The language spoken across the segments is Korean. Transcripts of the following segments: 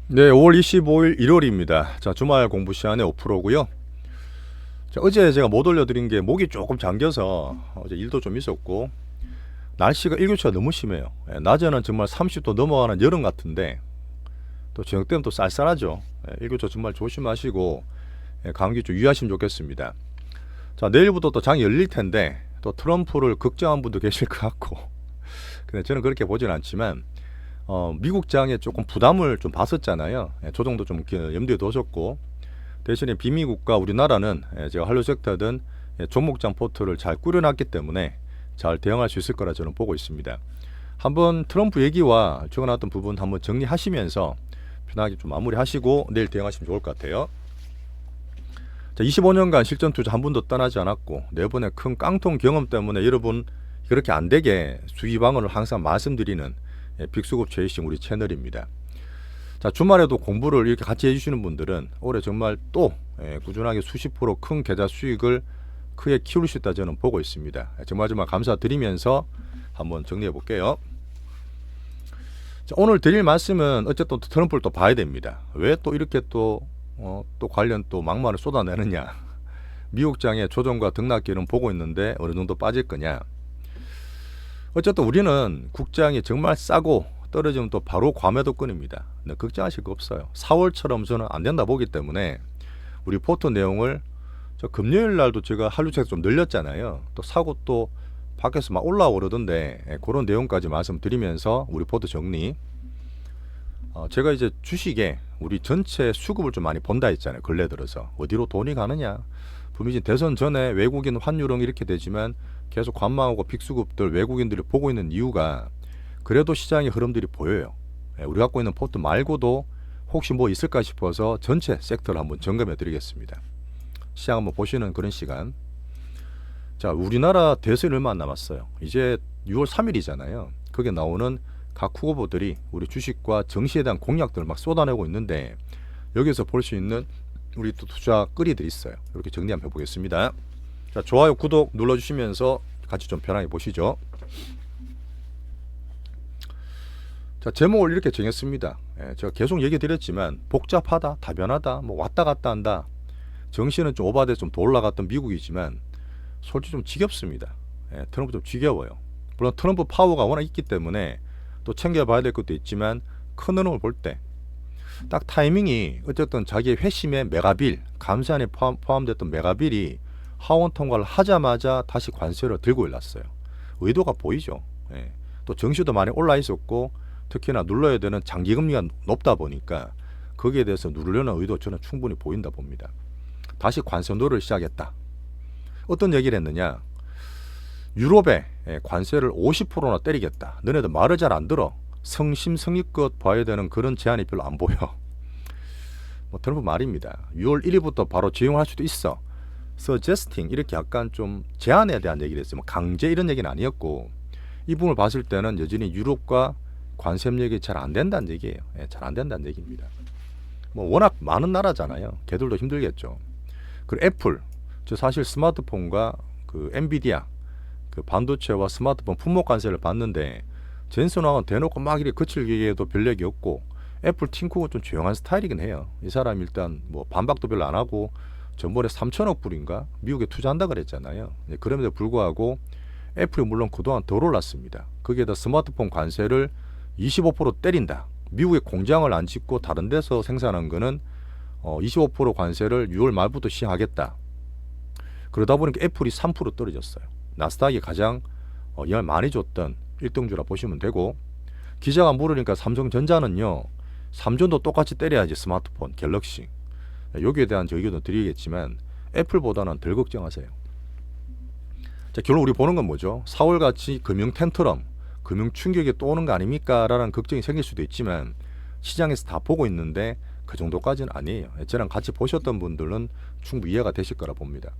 네, 5월 25일 일요일입니다. 자, 주말 공부 시간에 5%고요. 자, 어제 제가 못 올려드린 게 목이 조금 잠겨서 어제 일도 좀 있었고 날씨가 일교차가 너무 심해요. 낮에는 정말 30도 넘어가는 여름 같은데 또 저녁 때는 또 쌀쌀하죠. 일교차 정말 조심하시고 감기 좀 유의하시면 좋겠습니다. 자, 내일부터 또 장이 열릴 텐데 또 트럼프를 걱정한 분도 계실 것 같고 근데 저는 그렇게 보진 않지만 미국 장에 조금 부담을 좀 봤었잖아요. 조정도 좀 염두에 두셨고 대신에 비미국과 우리나라는 제가 한류 섹터든 종목장 포트를 잘 꾸려놨기 때문에 잘 대응할 수 있을 거라 저는 보고 있습니다. 한번 트럼프 얘기와 적어놨던 부분 한번 정리하시면서 편하게 좀 마무리하시고 내일 대응하시면 좋을 것 같아요. 자, 25년간 실전 투자 한 번도 떠나지 않았고 네 번의 큰 깡통 경험 때문에 여러분 그렇게 안 되게 주의 방어를 항상 말씀드리는 빅수급 최이싱 우리 채널입니다. 자, 주말에도 공부를 이렇게 같이 해주시는 분들은 올해 정말 또 꾸준하게 수십 프로 큰 계좌 수익을 크게 키울 수 있다 저는 보고 있습니다. 정말 감사드리면서 한번 정리해 볼게요. 자, 오늘 드릴 말씀은 어쨌든 트럼프를 또 봐야 됩니다. 왜 또 이렇게 또 관련 또 막말을 쏟아내느냐. 미국장의 조정과 등락기는 보고 있는데 어느 정도 빠질 거냐. 어쨌든 우리는 국장이 정말 싸고 떨어지면 또 바로 과매도권입니다. 네, 걱정하실 거 없어요. 4월처럼 저는 안 된다 보기 때문에 우리 포트 내용을 저 금요일 날도 제가 한류책 좀 늘렸잖아요. 또 사고 또 밖에서 막 올라오르던데 그런 내용까지 말씀드리면서 우리 포트 정리. 제가 이제 주식에 우리 전체 수급을 좀 많이 본다 했잖아요. 근래 들어서 어디로 돈이 가느냐. 분명히 대선 전에 외국인 환율은 이렇게 되지만 계속 관망하고 빅수급들 외국인들이 보고 있는 이유가 그래도 시장의 흐름들이 보여요. 우리 갖고 있는 포트 말고도 혹시 뭐 있을까 싶어서 전체 섹터를 한번 점검해 드리겠습니다. 시장 한번 보시는 그런 시간. 자, 우리나라 대선이 얼마 안 남았어요. 이제 6월 3일이잖아요. 거기에 나오는 각 후보들이 우리 주식과 정시에 대한 공약들을 막 쏟아내고 있는데 여기서 볼 수 있는 우리 또 투자 끌이들이 있어요. 이렇게 정리 한번 해보겠습니다. 자, 좋아요, 구독 눌러주시면서 같이 좀 편하게 보시죠. 자, 제목을 이렇게 정했습니다. 제가 계속 얘기 드렸지만 복잡하다, 다변하다, 뭐 왔다 갔다 한다. 정시는 좀 오바돼 좀 더 올라갔던 미국이지만 솔직히 좀 지겹습니다. 트럼프 좀 지겨워요. 물론 트럼프 파워가 워낙 있기 때문에 또 챙겨봐야 될 것도 있지만 큰 흐름을 볼 때 딱 타이밍이 어쨌든 자기의 회심의 메가빌, 감세안에 포함됐던 메가빌이 하원 통과를 하자마자 다시 관세를 들고 일났어요. 의도가 보이죠. 또 정시도 많이 올라 있었고 특히나 눌러야 되는 장기금리가 높다 보니까 거기에 대해서 누르려는 의도 저는 충분히 보인다 봅니다. 다시 관세 노를 시작했다. 어떤 얘기를 했느냐. 유럽에 관세를 50%나 때리겠다. 너네들 말을 잘 안 들어. 성심성의껏 봐야 되는 그런 제한이 별로 안 보여. 뭐 트럼프 말입니다. 6월 1일부터 바로 적용할 수도 있어. suggesting 이렇게 약간 좀 제한에 대한 얘기를 했어요. 뭐 강제 이런 얘기는 아니었고 이 부분을 봤을 때는 여전히 유럽과 관세 협력이 잘 안 된다는 얘기예요. 잘 안 된다는 얘기입니다. 뭐 워낙 많은 나라잖아요. 걔들도 힘들겠죠. 그리고 애플, 저 사실 스마트폰과 그 엔비디아 그 반도체와 스마트폰 품목 관세를 받는데 젠슨왕은 대놓고 막 이렇게 거칠게도 별 얘기 없고 애플 팀쿡은 좀 조용한 스타일이긴 해요. 이 사람 일단 뭐 반박도 별로 안 하고 전번에 3천억 불인가 미국에 투자한다 그랬잖아요. 그럼에도 불구하고 애플이 물론 그동안 덜 올랐습니다. 거기에다 스마트폰 관세를 25% 때린다. 미국에 공장을 안 짓고 다른 데서 생산한 거는 25% 관세를 6월 말부터 시행하겠다. 그러다 보니까 애플이 3% 떨어졌어요. 나스닥이 가장 영향을 많이 줬던 1등주라 보시면 되고 기자가 물으니까 삼성전자는요. 삼전도 똑같이 때려야지 스마트폰, 갤럭시. 여기에 대한 의견도 드리겠지만 애플보다는 덜 걱정하세요. 자, 결론 우리 보는 건 뭐죠? 4월같이 금융 텐트럼, 금융 충격이 또 오는 거 아닙니까? 라는 걱정이 생길 수도 있지만 시장에서 다 보고 있는데 그 정도까지는 아니에요. 저랑 같이 보셨던 분들은 충분히 이해가 되실 거라 봅니다.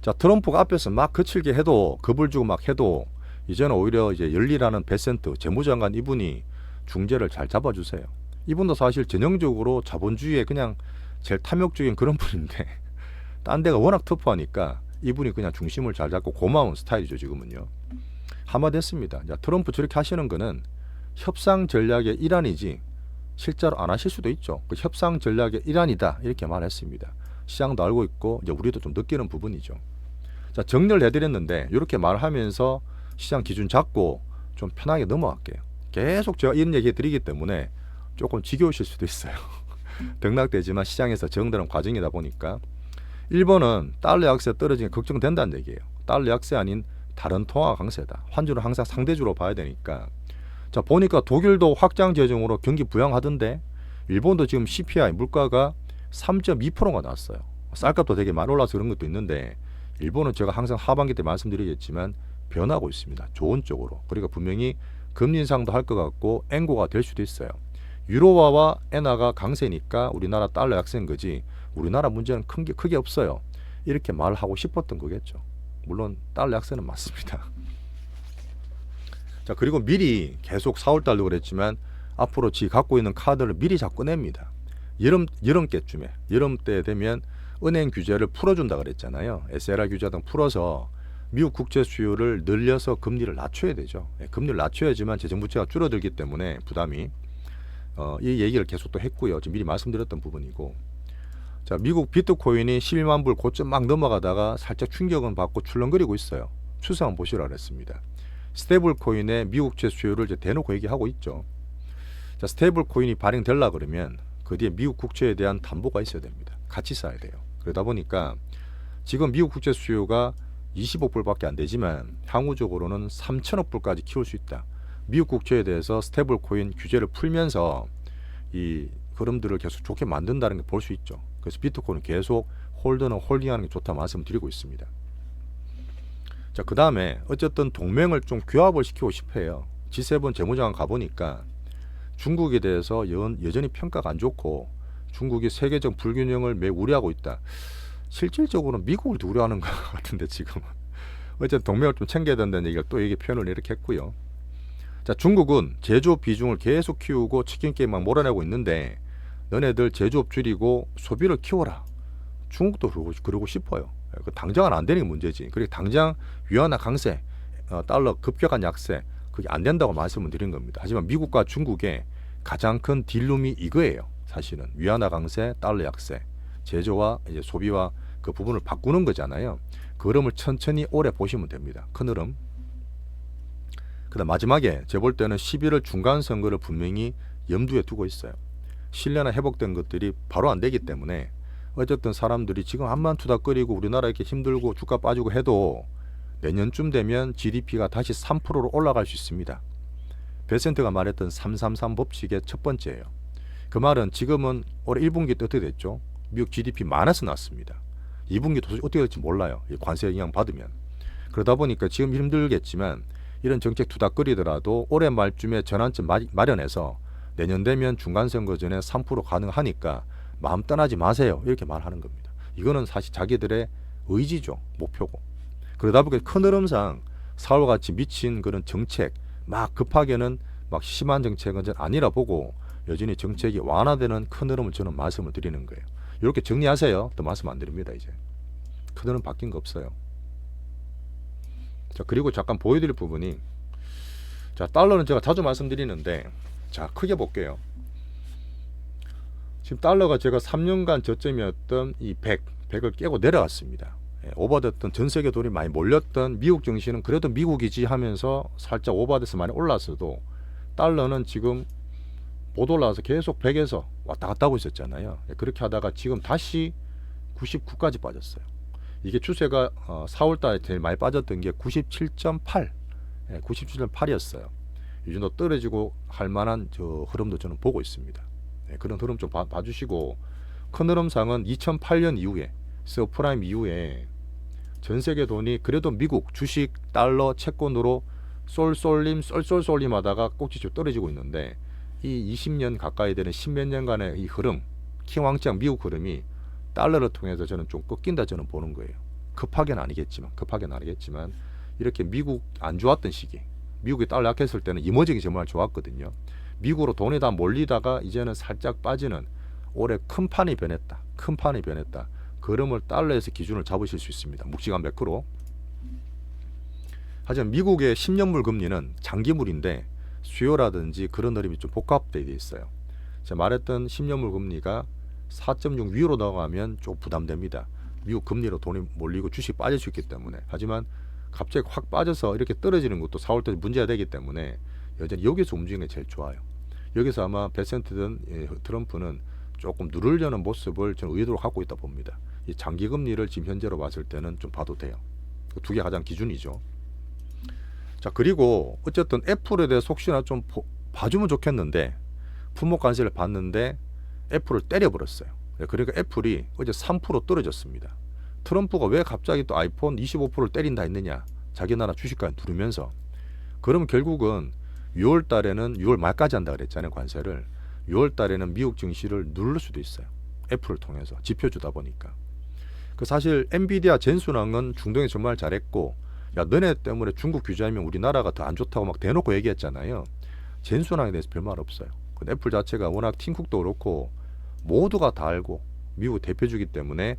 자, 트럼프가 앞에서 막 거칠게 해도 겁을 주고 막 해도 이제는 오히려 이제 열리라는 베센트 재무장관 이분이 중재를 잘 잡아주세요. 이분도 사실 전형적으로 자본주의에 그냥 제일 탐욕적인 그런 분인데 딴 데가 워낙 터프하니까 이분이 그냥 중심을 잘 잡고 고마운 스타일이죠. 지금은요. 한마디 했습니다. 자, 트럼프 저렇게 하시는 거는 협상 전략의 일환이지 실제로 안 하실 수도 있죠. 그 협상 전략의 일환이다 이렇게 말했습니다. 시장도 알고 있고 이제 우리도 좀 느끼는 부분이죠. 자, 정리를 해드렸는데 이렇게 말하면서 시장 기준 잡고 좀 편하게 넘어갈게요. 계속 제가 이런 얘기 드리기 때문에 조금 지겨우실 수도 있어요. 등락되지만 시장에서 정되는 과정이다 보니까 1번은 달러 약세 떨어지는 게 걱정된다는 얘기예요. 달러 약세 아닌 다른 통화 강세다. 환율은 항상 상대주로 봐야 되니까. 자, 보니까 독일도 확장 재정으로 경기 부양하던데 일본도 지금 CPI 물가가 3.2%가 나왔어요. 쌀값도 되게 많이 올라서 그런 것도 있는데 일본은 제가 항상 하반기 때 말씀드리겠지만 변하고 있습니다. 좋은 쪽으로. 그러니까 분명히 금리 인상도 할 것 같고 엔고가 될 수도 있어요. 유로화와 엔화가 강세니까 우리나라 달러 약세인 거지 우리나라 문제는 크게 없어요. 이렇게 말하고 싶었던 거겠죠. 물론 달러 약세는 맞습니다. 자, 그리고 미리 계속 4월달도 그랬지만 앞으로 지 갖고 있는 카드를 미리 자꾸 꺼냅니다. 여름께쯤에 여름 때 되면 은행 규제를 풀어준다 그랬잖아요. SLR 규제 등 풀어서 미국 국채 수요를 늘려서 금리를 낮춰야 되죠. 금리를 낮춰야지만 재정부채가 줄어들기 때문에 부담이 이 얘기를 계속 또 했고요. 지금 미리 말씀드렸던 부분이고. 자, 미국 비트코인이 11만 불 고점 막 넘어가다가 살짝 충격은 받고 출렁거리고 있어요. 추세 한번 보시라 그랬습니다. 스테이블 코인의 미국채 수요를 이제 대놓고 얘기하고 있죠. 자, 스테이블 코인이 발행되려 그러면 그 뒤에 미국 국채에 대한 담보가 있어야 됩니다. 같이 쌓아야 돼요. 그러다 보니까 지금 미국 국채 수요가 20억 불밖에 안 되지만 향후적으로는 3천억 불까지 키울 수 있다. 미국 국채에 대해서 스테이블 코인 규제를 풀면서 이 흐름들을 계속 좋게 만든다는 걸 볼 수 있죠. 그래서 비트코인은 계속 홀드는 홀딩하는 게 좋다 말씀드리고 있습니다. 자, 그 다음에 어쨌든 동맹을 좀 규합을 시키고 싶어요. G7 재무장관 가보니까 중국에 대해서 여전히 평가가 안 좋고 중국이 세계적 불균형을 매우 우려하고 있다. 실질적으로는 미국을 더 우려하는 것 같은데 지금 어쨌든 동맹을 좀 챙겨야 된다는 얘기가 또 이게 표현을 이렇게 했고요. 자, 중국은 제조업 비중을 계속 키우고 치킨 게임 막 몰아내고 있는데 너네들 제조업 줄이고 소비를 키워라. 중국도 그러고 싶어요. 당장은 안 되는 게 문제지. 그리고 당장 위안화 강세, 달러 급격한 약세 그게 안 된다고 말씀을 드린 겁니다. 하지만 미국과 중국의 가장 큰 딜룸이 이거예요. 사실은 위안화 강세, 달러 약세, 제조와 이제 소비와 그 부분을 바꾸는 거잖아요. 그 흐름을 천천히 오래 보시면 됩니다. 큰 흐름. 그다음 마지막에 제가 볼 때는 11월 중간 선거를 분명히 염두에 두고 있어요. 신뢰나 회복된 것들이 바로 안 되기 때문에 어쨌든 사람들이 지금 한만 투닥거리고 우리나라 이렇게 힘들고 주가 빠지고 해도 내년쯤 되면 GDP가 다시 3%로 올라갈 수 있습니다. 베센트가 말했던 333 법칙의 첫 번째예요. 그 말은 지금은 올해 1분기 때 어떻게 됐죠? 미국 GDP 마이너스 났습니다. 2분기 도저히 어떻게 될지 몰라요. 관세 영향 받으면. 그러다 보니까 지금 힘들겠지만 이런 정책 투닥거리더라도 올해 말쯤에 전환점 마련해서 내년 되면 중간선거 전에 3% 가능하니까 마음 떠나지 마세요. 이렇게 말하는 겁니다. 이거는 사실 자기들의 의지죠. 목표고. 그러다 보니까 큰 흐름상 4월같이 미친 그런 정책 막 급하게는 막 심한 정책은 아니라 보고 여전히 정책이 완화되는 큰 흐름을 저는 말씀을 드리는 거예요. 이렇게 정리하세요. 또 말씀 안 드립니다. 이제 큰 흐름 바뀐 거 없어요. 자, 그리고 잠깐 보여드릴 부분이 자, 달러는 제가 자주 말씀드리는데 자, 크게 볼게요. 지금 달러가 제가 3년간 저점이었던 이 100을 깨고 내려갔습니다. 오버됐던 전 세계 돈이 많이 몰렸던 미국 증시는 그래도 미국이지 하면서 살짝 오버돼서 많이 올랐어도 달러는 지금 못 올라와서 계속 100에서 왔다 갔다 하고 있었잖아요. 그렇게 하다가 지금 다시 99까지 빠졌어요. 이게 추세가 4월달에 제일 많이 빠졌던 게 97.8, 97.8이었어요. 이 정도 떨어지고 할 만한 저 흐름도 저는 보고 있습니다. 그런 흐름 좀 봐주시고 큰 흐름상은 2008년 이후에 서프라임 이후에 전 세계 돈이 그래도 미국 주식, 달러, 채권으로 쏠쏠림 하다가 꼭지점 떨어지고 있는데 이 20년 가까이 되는 10몇 년간의 이 흐름, 킹왕짱 미국 흐름이 달러를 통해서 저는 좀 꺾인다 저는 보는 거예요. 급하게는 아니겠지만 이렇게 미국 안 좋았던 시기, 미국이 달러 약했을 때는 이머징이 정말 좋았거든요. 미국으로 돈이 다 몰리다가 이제는 살짝 빠지는 올해 큰 판이 변했다. 그 흐름을 달러에서 기준을 잡으실 수 있습니다. 묵직한 매크로. 하지만 미국의 10년물 금리는 장기물인데 수요라든지 그런 흐름이 좀 복합되어 있어요. 제가 말했던 10년물 금리가 4.6 위로 넘어가면 좀 부담됩니다. 미국 금리로 돈이 몰리고 주식 빠질 수 있기 때문에. 하지만 갑자기 확 빠져서 이렇게 떨어지는 것도 4월 때 문제가 되기 때문에 여전히 여기서 움직이는 게 제일 좋아요. 여기서 아마 베센트든 트럼프는 조금 누르려는 모습을 저는 의도로 갖고 있다 봅니다. 이 장기 금리를 지금 현재로 봤을 때는 좀 봐도 돼요. 두 개 가장 기준이죠. 자, 그리고 어쨌든 애플에 대해서 혹시나 좀 봐주면 좋겠는데 품목 관세를 받는데 애플을 때려버렸어요. 그러니까 애플이 어제 3% 떨어졌습니다. 트럼프가 왜 갑자기 또 아이폰 25%를 때린다 했느냐, 자기 나라 주식까지 누르면서. 그러면 결국은 6월 달에는 6월 말까지 한다 그랬잖아요, 관세를. 6월 달에는 미국 증시를 누를 수도 있어요, 애플을 통해서 지표 주다 보니까. 그 사실 엔비디아 젠순왕은 중동에 정말 잘했고, 야 너네 때문에 중국 규제하면 우리나라가 더 안 좋다고 막 대놓고 얘기했잖아요. 젠순왕에 대해서 별말 없어요. 근데 애플 자체가 워낙 팀쿡도 그렇고 모두가 다 알고 미국 대표주기 때문에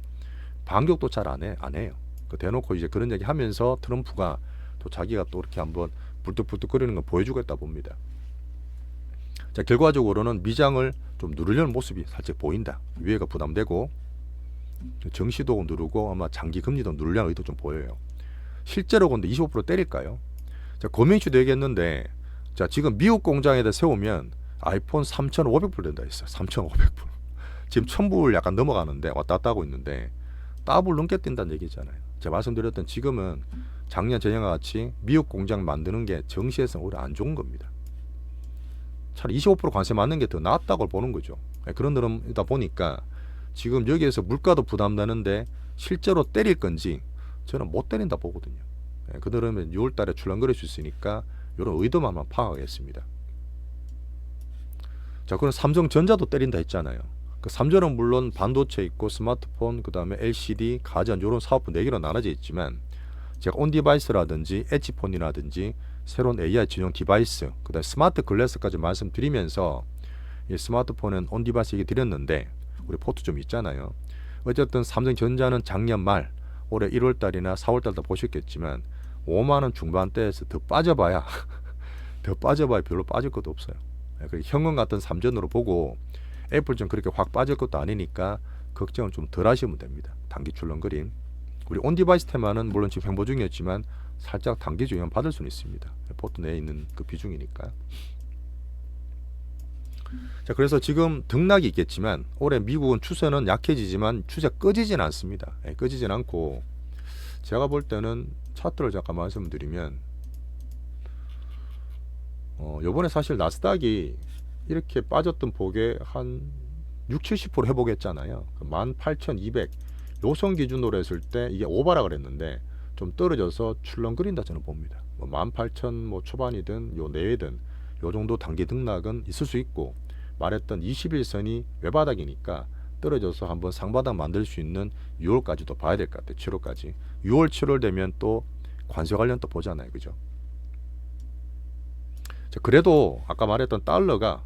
반격도 잘 안 해요. 그 대놓고 이제 그런 얘기 하면서 트럼프가 또 자기가 또 이렇게 한번 불뚝불뚝거리는 걸 보여주겠다 봅니다. 자, 결과적으로는 미장을 좀 누르려는 모습이 살짝 보인다. 위에가 부담되고 정시도 누르고 아마 장기 금리도 누르려는 의도 좀 보여요. 실제로 근데 25% 때릴까요? 자, 고민치도 얘기했는데, 자, 지금 미국 공장에다 세우면 아이폰 3,500불 된다 했어요. 3,500불. 지금 1,000불 약간 넘어가는데 왔다 갔다 하고 있는데 더블 넘게 뛴다는 얘기잖아요. 제가 말씀드렸던 지금은 작년 전년과 같이 미국 공장 만드는 게 정시에서는 오히려 안 좋은 겁니다. 차라리 25% 관세 맞는 게 더 낫다고 보는 거죠. 그런 흐름이다 보니까 지금 여기에서 물가도 부담나는데 실제로 때릴 건지 저는 못 때린다 보거든요. 그 흐름은 6월 달에 출렁거릴 수 있으니까 이런 의도만 한번 파악하겠습니다. 자, 그럼 삼성전자도 때린다 했잖아요. 그 삼전은 물론 반도체 있고 스마트폰, 그 다음에 LCD, 가전 이런 사업부 4개로 나눠져 있지만 제가 온디바이스라든지 엣지폰이라든지 새로운 AI 전용 디바이스, 그 다음에 스마트 글래스까지 말씀드리면서 이 스마트폰은 온디바이스 얘기 드렸는데 우리 포트 좀 있잖아요. 어쨌든 삼성전자는 작년 말 올해 1월달이나 4월달도 보셨겠지만 5만원 중반대에서 더 빠져봐야 별로 빠질 것도 없어요. 현금 같은 삼전으로 보고 애플 좀 그렇게 확 빠질 것도 아니니까 걱정은 좀 덜 하시면 됩니다. 단기 출렁거림. 우리 온디바이스 테마는 물론 지금 횡보 중이었지만 살짝 단기 조정 받을 수는 있습니다. 포트 내에 있는 그 비중이니까. 자, 그래서 지금 등락이 있겠지만 올해 미국은 추세는 약해지지만 추세 꺼지진 않습니다. 꺼지진 않고 제가 볼 때는 차트를 잠깐 말씀드리면 요번에 사실 나스닥이 이렇게 빠졌던 폭에 한 60-70% 회복했잖아요. 18,200 요선 기준으로 했을 때 이게 오바라 그랬는데 좀 떨어져서 출렁거린다 저는 봅니다. 18,000 초반이든 요 내외든 요 정도 단기 등락은 있을 수 있고, 말했던 21선이 외바닥이니까 떨어져서 한번 상바닥 만들 수 있는 6월까지도 봐야 될 것 같아요. 7월까지. 6월 7월 되면 또 관세 관련 또 보잖아요. 그죠? 자, 그래도 아까 말했던 달러가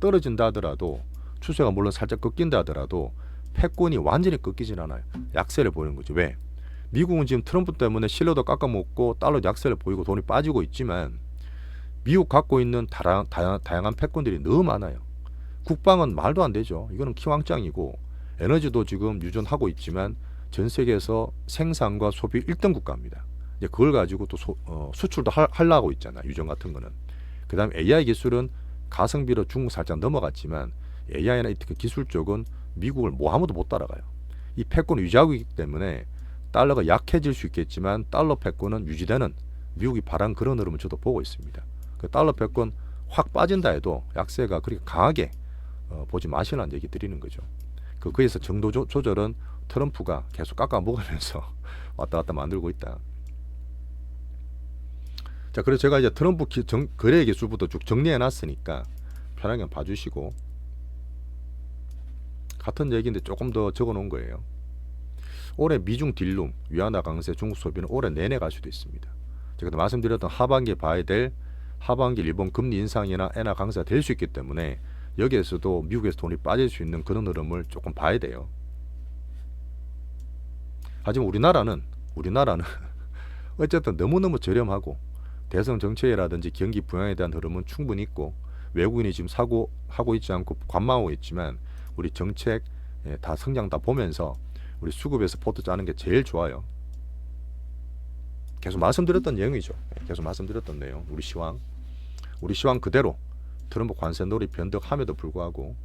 떨어진다 하더라도 추세가 물론 살짝 꺾인다 하더라도 패권이 완전히 꺾이진 않아요. 약세를 보이는 거죠. 왜? 미국은 지금 트럼프 때문에 실러도 깎아먹고 달러 약세를 보이고 돈이 빠지고 있지만 미국 갖고 있는 다양한 패권들이 너무 많아요. 국방은 말도 안 되죠. 이거는 키왕짱이고, 에너지도 지금 유전하고 있지만 전 세계에서 생산과 소비 1등 국가입니다. 이제 그걸 가지고 또 수출도 하려고 있잖아. 유전 같은 거는. 그 다음에 AI 기술은 가성비로 중국 살짝 넘어갔지만 AI나 그 기술 쪽은 미국을 아무도 못 따라가요. 이 패권을 유지하고 있기 때문에 달러가 약해질 수 있겠지만 달러 패권은 유지되는 미국이 바란 그런 흐름을 저도 보고 있습니다. 그 달러 패권 확 빠진다 해도 약세가 그렇게 강하게 보지 마시라는 얘기 드리는 거죠. 거기에서 정도 조절은 트럼프가 계속 깎아 먹으면서 왔다 갔다 만들고 있다. 자, 그래서 제가 이제 트럼프 거래 기술부터 쭉 정리해 놨으니까 편하게 봐주시고, 같은 얘기인데 조금 더 적어 놓은 거예요. 올해 미중 딜룸, 위안화 강세, 중국 소비는 올해 내내 갈 수도 있습니다. 제가 말씀드렸던 하반기에 봐야 될 하반기 일본 금리 인상이나 엔화 강세가 될 수 있기 때문에 여기에서도 미국에서 돈이 빠질 수 있는 그런 흐름을 조금 봐야 돼요. 하지만 우리나라는 어쨌든 너무너무 저렴하고 대성 정책이라든지 경기 부양에 대한 흐름은 충분히 있고, 외국인이 지금 사고 하고 있지 않고 관망하고 있지만 우리 정책 다 성장 다 보면서 우리 수급에서 포트 짜는 게 제일 좋아요. 계속 말씀드렸던 내용이죠. 계속 말씀드렸던 내용. 우리 시황 그대로 트럼프 관세 놀이 변덕함에도 불구하고.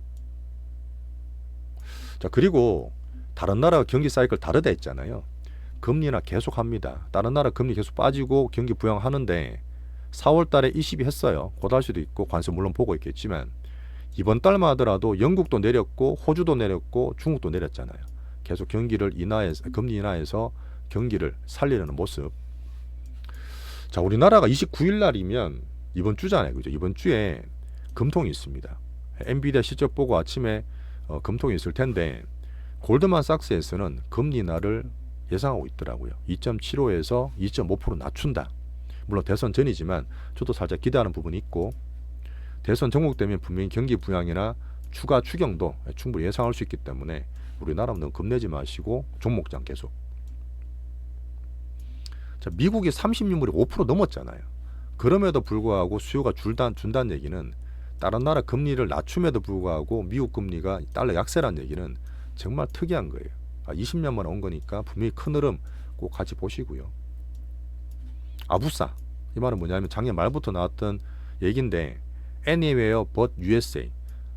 자, 그리고 다른 나라 경기 사이클 다르다 했잖아요. 금리나 계속 합니다. 다른 나라 금리 계속 빠지고 경기 부양하는데 4월 달에 20이 했어요. 곧 할 수도 있고 관세 물론 보고 있겠지만 이번 달만 하더라도 영국도 내렸고 호주도 내렸고 중국도 내렸잖아요. 계속 경기를 인하해서 금리 인하해서 경기를 살리려는 모습. 자, 우리나라가 29일 날이면 이번 주잖아요. 그죠? 이번 주에 금통이 있습니다. 엔비디아 실적 보고 아침에 금통이 있을 텐데 골드만삭스에서는 금리 인하를 예상하고 있더라고요. 2.75에서 2.5% 낮춘다. 물론 대선 전이지만 저도 살짝 기대하는 부분이 있고 대선 전국되면 분명히 경기 부양이나 추가 추경도 충분히 예상할 수 있기 때문에 우리나라는 너무 겁내지 마시고 종목장 계속. 자, 미국이 30년물이 5% 넘었잖아요. 그럼에도 불구하고 수요가 준다는 얘기는 다른 나라 금리를 낮춤에도 불구하고 미국 금리가 달러 약세라는 얘기는 정말 특이한 거예요. 20년 만에 온 거니까 분명히 큰 흐름 꼭 같이 보시고요. 아부사, 이 말은 뭐냐면 작년 말부터 나왔던 얘기인데 Anywhere but USA,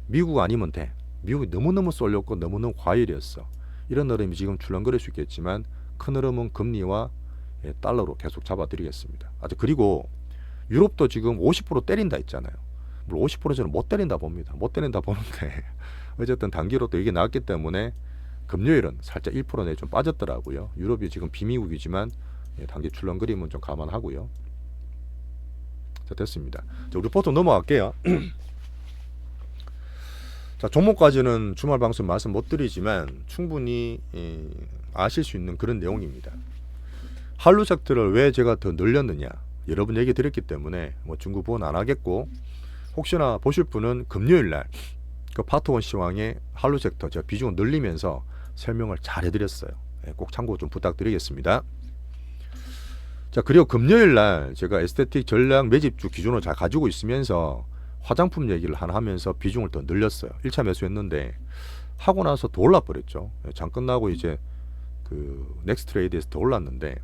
미국 아니면 돼. 미국이 너무너무 쏠렸고 너무너무 과열이었어. 이런 흐름이 지금 출렁거릴 수 있겠지만 큰 흐름은 금리와 달러로 계속 잡아드리겠습니다. 그리고 유럽도 지금 50% 때린다 했잖아요. 물론 50% 저는 못 때린다 봅니다. 못 때린다 보는데 어쨌든 단기로 또 이게 나왔기 때문에 금요일은 살짝 1% 내에 좀 빠졌더라고요. 유럽이 지금 비미국이지만 단기 출렁거림은 좀 감안하고요. 자, 됐습니다. 자, 우리 포토 넘어갈게요. 자, 종목까지는 주말 방송 말씀 못 드리지만 충분히 아실 수 있는 그런 내용입니다. 한류 섹터를 왜 제가 더 늘렸느냐, 여러분 얘기 드렸기 때문에 뭐 중구 보원 안 하겠고, 혹시나 보실 분은 금요일날 그 파트 1 시황의 한류 섹터 제가 비중을 늘리면서 설명을 잘 해드렸어요. 꼭 참고 좀 부탁드리겠습니다. 자, 그리고 금요일날 제가 에스테틱 전략 매집주 기준을 잘 가지고 있으면서 화장품 얘기를 하나 하면서 비중을 더 늘렸어요. 1차 매수했는데 하고 나서 더 올라버렸죠. 장 끝나고 이제 그 넥스트레이드에서 더 올랐는데,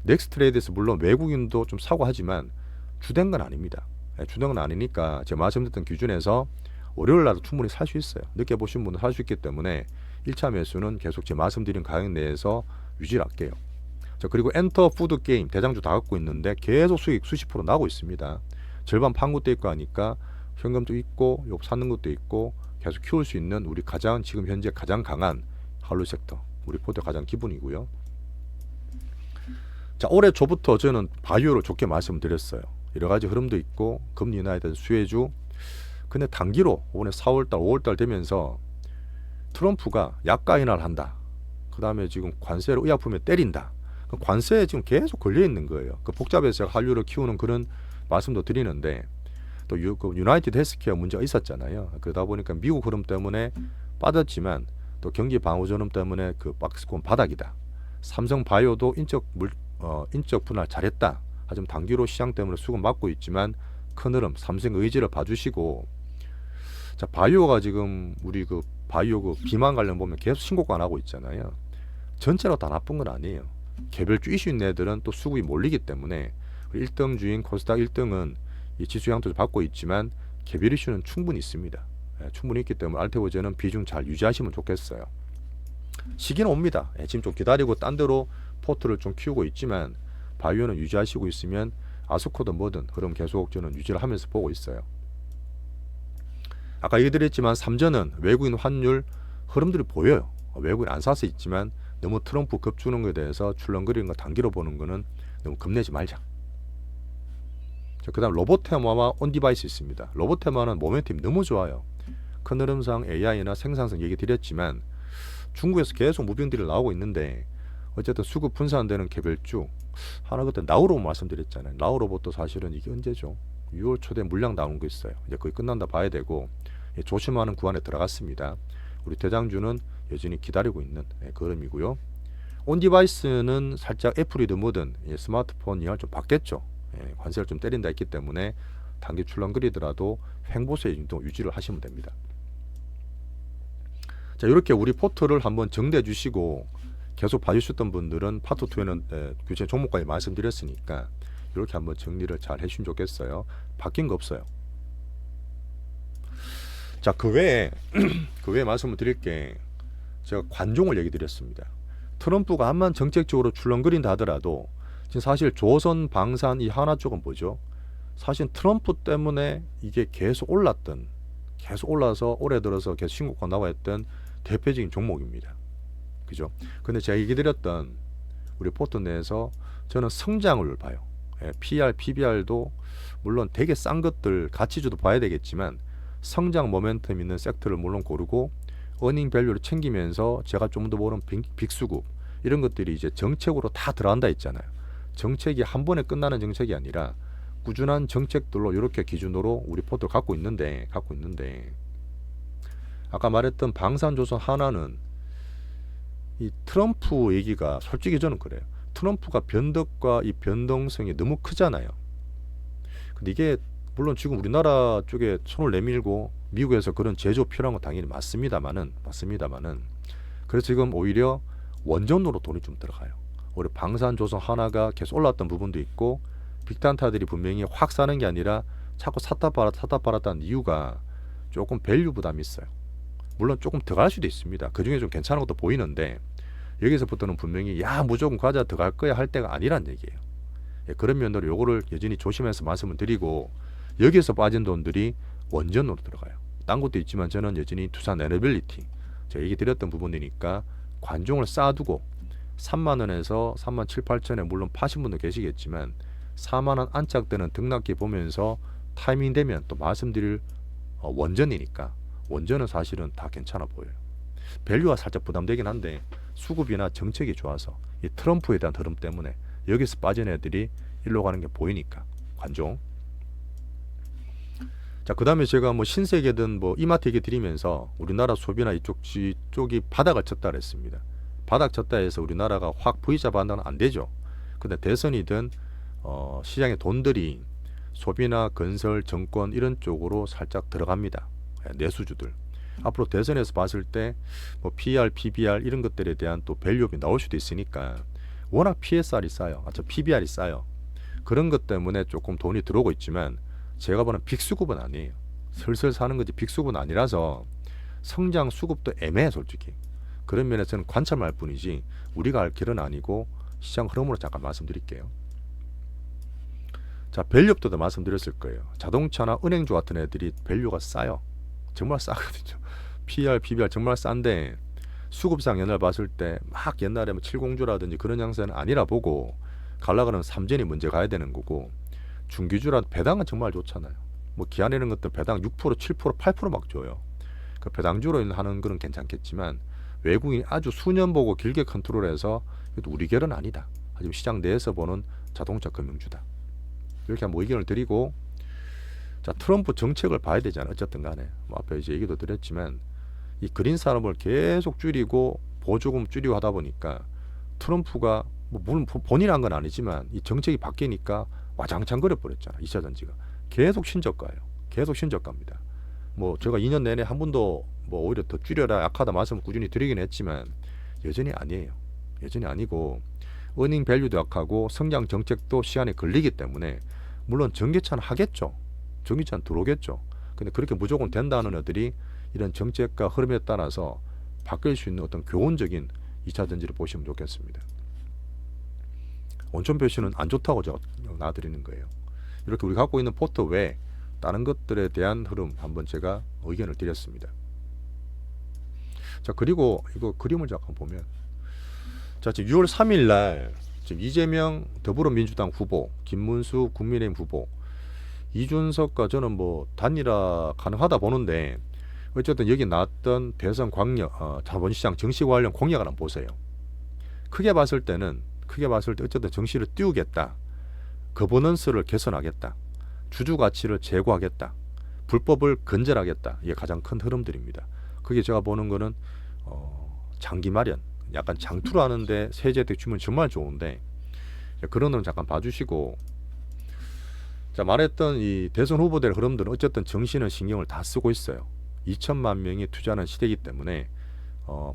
넥스트레이드에서 물론 외국인도 좀 사고 하지만 주된 건 아닙니다. 주된 건 아니니까 제가 말씀드렸던 기준에서 월요일 날도 충분히 살 수 있어요. 늦게 보신 분은 살 수 있기 때문에 1차 매수는 계속 제가 말씀드린 가격 내에서 유지를 할게요. 자, 그리고 엔터 푸드 게임 대장주 다 갖고 있는데 계속 수익 수십 프로 나고 있습니다. 절반 판 것도 있고 하니까 현금도 있고 욕 사는 것도 있고 계속 키울 수 있는 우리 지금 현재 가장 강한 한류 섹터, 우리 포트 가장 기본이고요. 자, 올해 초부터 저는 바이오를 좋게 말씀드렸어요. 여러 가지 흐름도 있고 금리 인하에 대한 수혜주. 근데 단기로 이번에 4월달 5월달 되면서 트럼프가 약가 인하를 한다. 그 다음에 지금 관세를 의약품에 때린다. 그 관세에 지금 계속 걸려 있는 거예요. 그 복잡해서 제가 한류를 키우는 그런 말씀도 드리는데, 또 유나이티드 헬스케어 문제가 있었잖아요. 그러다 보니까 미국 흐름 때문에 빠졌지만 또 경기 방어전 흐름 때문에 그 박스권 바닥이다. 삼성 바이오도 인적 분할 잘했다. 하지만 단기로 시장 때문에 수급 맞고 있지만 큰 흐름 삼성 의지를 봐주시고. 자, 바이오가 지금 우리 그 바이오 그 비만 관련 보면 계속 신고가 안 하고 있잖아요. 전체로 다 나쁜 건 아니에요. 개별주 이슈 있는 애들은 또 수급이 몰리기 때문에 1등 주인 코스닥 1등은 이 지수 향토를 받고 있지만 개별 이슈는 충분히 있습니다. 충분히 있기 때문에 알테오제는 비중 잘 유지하시면 좋겠어요. 시기는 옵니다. 지금 좀 기다리고 딴 데로 포트를 좀 키우고 있지만 바이오는 유지하시고 있으면 아스코든 뭐든 흐름 계속 저는 유지를 하면서 보고 있어요. 아까 얘기드렸지만 삼전은 외국인 환율 흐름들이 보여요. 외국인 안 사서 있지만 너무 트럼프 급주는 것에 대해서 출렁거리는 거 단기로 보는 거는 너무 겁내지 말자. 그 다음 로보테마와 온디바이스 있습니다. 로보테마는 모멘텀이 너무 좋아요. 큰 흐름상 AI나 생산성 얘기 드렸지만 중국에서 계속 무병들이 나오고 있는데 어쨌든 수급 분산되는 개별주 하나, 그때 나우로봇 말씀드렸잖아요. 나우로봇도 사실은 이게 언제죠? 6월 초에 물량 나오는 거 있어요. 이제 거의 끝난다 봐야 되고 조심하는 구간에 들어갔습니다. 우리 대장주는 여전히 기다리고 있는 그림이고요. 온디바이스는 살짝 애플이든 뭐든 스마트폰 이할 좀 받겠죠. 관세를 좀 때린다 했기 때문에 단기 출렁거리더라도 횡보세 정도 유지를 하시면 됩니다. 자, 이렇게 우리 포트를 한번 정리해 주시고 계속 봐주셨던 분들은 파트 2에는 규제 종목까지 말씀드렸으니까 이렇게 한번 정리를 잘 해주시면 좋겠어요. 바뀐 거 없어요. 자, 그 외에 말씀을 드릴 게 제가 관종을 얘기 드렸습니다. 트럼프가 한만 정책적으로 출렁거린다 하더라도 지금 사실 조선, 방산 이 하나 쪽은 뭐죠? 사실 트럼프 때문에 이게 계속 올라서 올해 들어서 계속 신고가 나와 있던 대표적인 종목입니다. 그죠? 근데 제가 얘기 드렸던 우리 포트 내에서 저는 성장을 봐요. PR, PBR도 물론 되게 싼 것들 가치주도 봐야 되겠지만 성장 모멘텀 있는 섹터를 물론 고르고 어닝 밸류를 챙기면서 제가 좀 더 보는 빅수급 이런 것들이 이제 정책으로 다 들어간다 했잖아요. 정책이 한 번에 끝나는 정책이 아니라 꾸준한 정책들로 이렇게 기준으로 우리 포트를 갖고 있는데 아까 말했던 방산조선 하나는 이 트럼프 얘기가 솔직히 저는 그래요. 트럼프가 변덕과 이 변동성이 너무 크잖아요. 근데 이게 물론 지금 우리나라 쪽에 손을 내밀고 미국에서 그런 제조 필요한 건 당연히 맞습니다만은 그래서 지금 오히려 원전으로 돈이 좀 들어가요. 우리 방산조선 하나가 계속 올랐던 부분도 있고 빅단타들이 분명히 확 사는 게 아니라 자꾸 샀다 팔았다는 이유가 조금 밸류 부담이 있어요. 물론 조금 더 갈 수도 있습니다. 그중에 좀 괜찮은 것도 보이는데 여기서부터는 분명히 야 무조건 과자 더 갈 거야 할 때가 아니란 얘기예요. 그런 면으로 요거를 여전히 조심해서 말씀을 드리고 여기서 빠진 돈들이 원전으로 들어가요. 딴 것도 있지만 저는 여전히 두산 에너빌리티 제가 얘기 드렸던 부분이니까 관종을 쌓아두고 3만원에서 3만 7, 8천에 물론 파신 분도 계시겠지만 4만원 안착되는 등락기 보면서 타이밍 되면 또 말씀드릴 원전이니까 원전은 사실은 다 괜찮아 보여요. 밸류가 살짝 부담되긴 한데 수급이나 정책이 좋아서 이 트럼프에 대한 흐름 때문에 여기서 빠진 애들이 일로 가는 게 보이니까 관종. 자, 그 다음에 제가 뭐 신세계든 뭐 이마트 얘기 드리면서 우리나라 소비나 이쪽이 바닥을 쳤다 그랬습니다. 바닥 쳤다 해서 우리나라가 확 V자 반등은 안 되죠. 근데 대선이든 시장의 돈들이 소비나 건설, 정권 이런 쪽으로 살짝 들어갑니다. 내수주들. 앞으로 대선에서 봤을 때 뭐 PR, PBR 이런 것들에 대한 또 밸류업이 나올 수도 있으니까 워낙 PSR이 싸요. PBR이 싸요. 그런 것 때문에 조금 돈이 들어오고 있지만 제가 보는 빅수급은 아니에요. 슬슬 사는 거지 빅수급은 아니라서 성장 수급도 애매해 솔직히. 그런 면에서는 관찰만 할 뿐이지 우리가 알 길은 아니고 시장 흐름으로 잠깐 말씀드릴게요. 자, 밸류업도 말씀드렸을 거예요. 자동차나 은행주 같은 애들이 밸류가 싸요. 정말 싸거든요. PR, PBR 정말 싼데 수급상 옛날 봤을 때 막 옛날에 뭐 칠공주라든지 그런 양세는 아니라 보고 갈라 그러면 삼전이 먼저 가야 되는 거고 중기주라 배당은 정말 좋잖아요. 뭐 기아 내는 것들 배당 6%, 7%, 8%막 줘요. 그 배당주로 하는 거는 괜찮겠지만 외국인이 아주 수년 보고 길게 컨트롤해서 이것도 우리 결은 아니다. 하지만 시장 내에서 보는 자동차 금융주다. 이렇게 한번 의견을 드리고 자, 트럼프 정책을 봐야 되잖아요. 어쨌든 간에 뭐 앞에 이제 얘기도 드렸지만 이 그린 산업을 계속 줄이고 보조금 줄이고 하다 보니까 트럼프가 뭐 물론 본인 한 건 아니지만 이 정책이 바뀌니까 와장창 거려 버렸잖아. 2차 전지가 계속 신저가예요. 계속 신저가입니다. 뭐 제가 2년 내내 한 번도 뭐 오히려 더 줄여라 약하다 말씀을 꾸준히 드리긴 했지만 여전히 아니에요. 여전히 아니고 어닝 밸류도 약하고 성장 정책도 시간이 걸리기 때문에 물론 전기차는 하겠죠. 전기차는 들어오겠죠. 근데 그렇게 무조건 된다는 애들이 이런 정책과 흐름에 따라서 바뀔 수 있는 어떤 교훈적인 2차 전지를 보시면 좋겠습니다. 원천 표시는 안 좋다고 제가 놔드리는 거예요. 이렇게 우리가 갖고 있는 포트 외에 다른 것들에 대한 흐름 한번 제가 의견을 드렸습니다. 자, 그리고 이거 그림을 잠깐 보면 자, 지금 6월 3일 날 지금 이재명 더불어민주당 후보, 김문수 국민의힘 후보, 이준석과 저는 뭐 단일화 가능하다 보는데 어쨌든 여기 나왔던 대선 광역 자본시장 정시 관련 공약을 한번 보세요. 크게 봤을 때 어쨌든 정시를 띄우겠다. 거버넌스를 개선하겠다. 주주 가치를 제고하겠다. 불법을 근절하겠다. 이게 가장 큰 흐름들입니다. 그게 제가 보는 거는 장기 마련, 약간 장투를 하는데 세제 혜택 주면 정말 좋은데 그런 건 잠깐 봐주시고 자, 말했던 이 대선 후보들 흐름들은 어쨌든 정시는 신경을 다 쓰고 있어요. 2천만 명이 투자하는 시대이기 때문에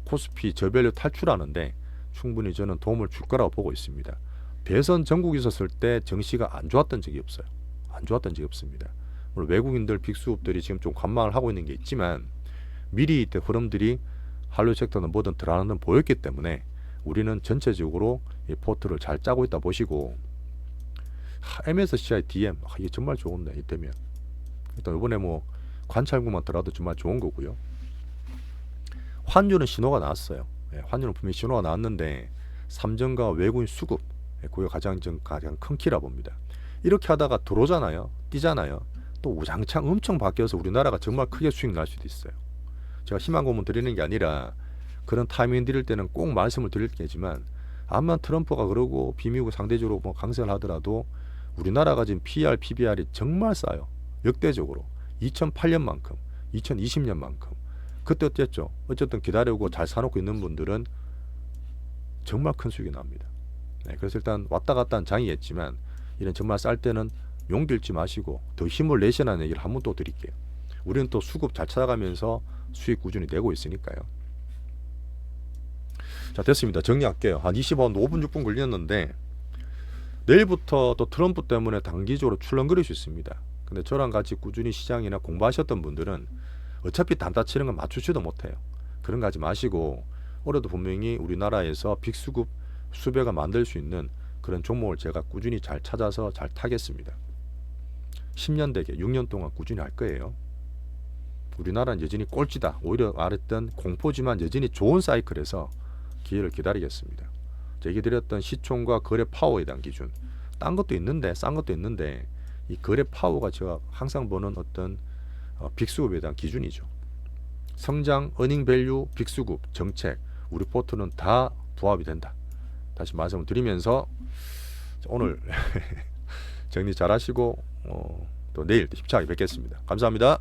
코스피 저밸류 탈출하는데 충분히 저는 도움을 줄 거라고 보고 있습니다. 대선 전국에 있었을 때 정시가 안 좋았던 적이 없어요. 안 좋았던 적이 없습니다. 물론 외국인들 빅수급들이 지금 좀 관망을 하고 있는 게 있지만 미리 이때 흐름들이 한류 섹터는 뭐든 들어가는 보였기 때문에 우리는 전체적으로 이 포트를 잘 짜고 있다 보시고, MSCI DM 이게 정말 좋은데 이때면 일단 이번에 뭐 관찰구만 들어도 정말 좋은 거고요. 환율은 신호가 나왔어요. 환율은 분명히 신호가 나왔는데 삼정과 외국인 수급, 그게 가장 큰 키라 봅니다. 이렇게 하다가 들어오잖아요, 뛰잖아요. 또 우장창 엄청 바뀌어서 우리나라가 정말 크게 수익 날 수도 있어요. 제가 희망 고문 드리는 게 아니라 그런 타이밍 드릴 때는 꼭 말씀을 드릴 게지만, 암만 트럼프가 그러고 비미국 상대적으로 뭐 강세를 하더라도 우리나라가 지금 PER, PBR이 정말 싸요. 역대적으로 2008년만큼, 2020년만큼. 그때 어땠죠? 어쨌든 기다리고 잘 사놓고 있는 분들은 정말 큰 수익이 납니다. 그래서 일단 왔다 갔다 한 장이겠지만 이런 정말 쌀 때는 용기 잃지 마시고 더 힘을 내시라는 얘기를 한 번 또 드릴게요. 우리는 또 수급 잘 찾아가면서 수익 꾸준히 내고 있으니까요. 자, 됐습니다. 정리할게요. 한 25분, 5분, 6분 걸렸는데 내일부터 또 트럼프 때문에 단기적으로 출렁거릴 수 있습니다. 근데 저랑 같이 꾸준히 시장이나 공부하셨던 분들은 어차피 단타 치는 건 맞추지도 못해요. 그런 거 하지 마시고 올해도 분명히 우리나라에서 빅수급 수배가 만들 수 있는 그런 종목을 제가 꾸준히 잘 찾아서 잘 타겠습니다. 10년 되게 6년 동안 꾸준히 할 거예요. 우리나라는 여전히 꼴찌다. 오히려 말했던 공포지만 여전히 좋은 사이클에서 기회를 기다리겠습니다. 제가 드렸던 시총과 거래 파워에 대한 기준, 딴 것도 있는데 싼 것도 있는데 이 거래 파워가 제가 항상 보는 어떤 빅수급에 대한 기준이죠. 성장, 어닝 밸류, 빅수급, 정책, 우리 포트는 다 부합이 된다. 다시 말씀을 드리면서 오늘 정리 잘 하시고 또 내일 힘차게 뵙겠습니다. 감사합니다.